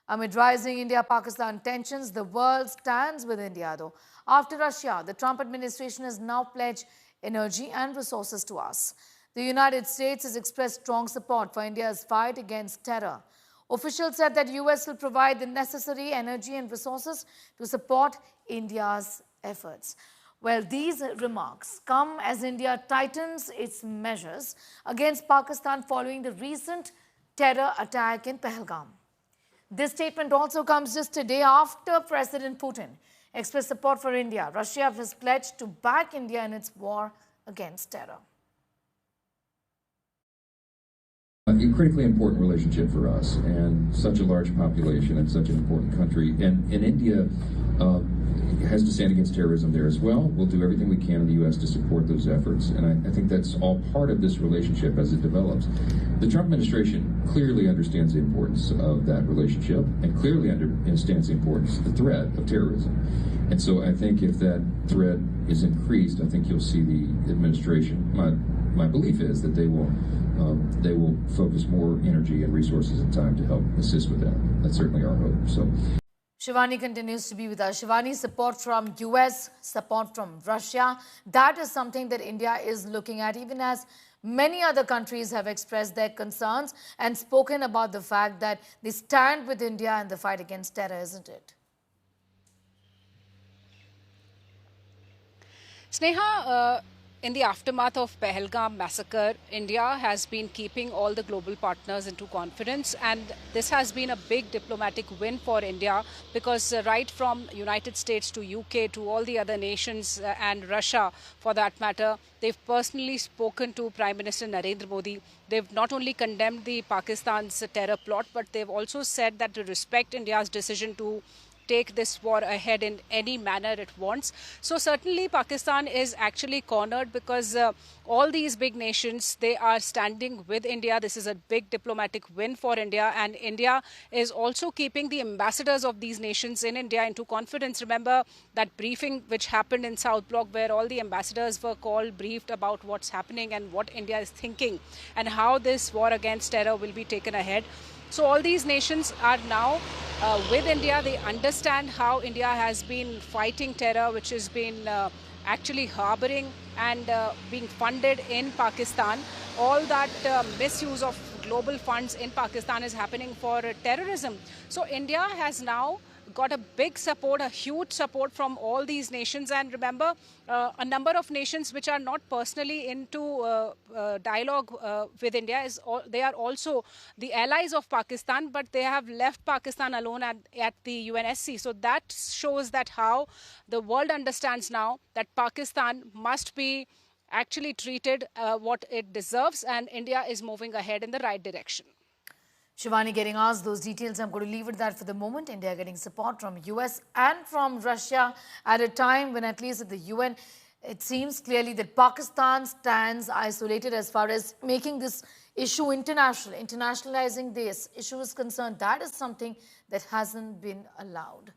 Amid rising India-Pakistan tensions, the world stands with India, though. After Russia, the Trump administration has now pledged energy and resources to us. The United States has expressed strong support for India's fight against terror. Officials said that US will provide the necessary energy and resources to support India's efforts. Well, these remarks come as India tightens its measures against Pakistan following the recent terror attack in Pahalgam. This statement also comes just a day after President Putin expressed support for India. Russia has pledged to back India in its war against terror. A critically important relationship for us, and such a large population and such an important country. And India has to stand against terrorism there as well. We'll do everything we can in the U.S. to support those efforts. And I think that's all part of this relationship as it develops. The Trump administration clearly understands the importance of that relationship and clearly understands the importance of the threat of terrorism. And so I think if that threat is increased, I think you'll see the administration, my belief is that they will focus more energy and resources and time to help assist with that. That's certainly our hope. So, Shivani continues to be with us. Shivani, support from US, support from Russia, that is something that India is looking at, even as many other countries have expressed their concerns and spoken about the fact that they stand with India in the fight against terror, isn't it? Sneha, in the aftermath of Pahalgam massacre, India has been keeping all the global partners into confidence, and this has been a big diplomatic win for India because right from United States to UK to all the other nations and Russia for that matter, they've personally spoken to Prime Minister Narendra Modi. They've not only condemned the Pakistan's terror plot, but they've also said that to respect India's decision to take this war ahead in any manner it wants. So certainly Pakistan is actually cornered because all these big nations, they are standing with India. This is a big diplomatic win for India, and India is also keeping the ambassadors of these nations in India into confidence. Remember that briefing which happened in South Block where all the ambassadors were called, briefed about what's happening and what India is thinking and how this war against terror will be taken ahead. So all these nations are now with India. They understand how India has been fighting terror, which has been actually harboring and being funded in Pakistan. All that misuse of global funds in Pakistan is happening for terrorism. So India has now got a big support, a huge support from all these nations. And remember, a number of nations which are not personally into dialogue with India, they are also the allies of Pakistan, but they have left Pakistan alone at the UNSC. So that shows that how the world understands now that Pakistan must be actually treated what it deserves, and India is moving ahead in the right direction. Shivani getting asked those details. I'm going to leave it that for the moment. India getting support from US and from Russia at a time when, at least at the UN, it seems clearly that Pakistan stands isolated as far as making this issue international. Internationalizing this issue is concerned. That is something that hasn't been allowed.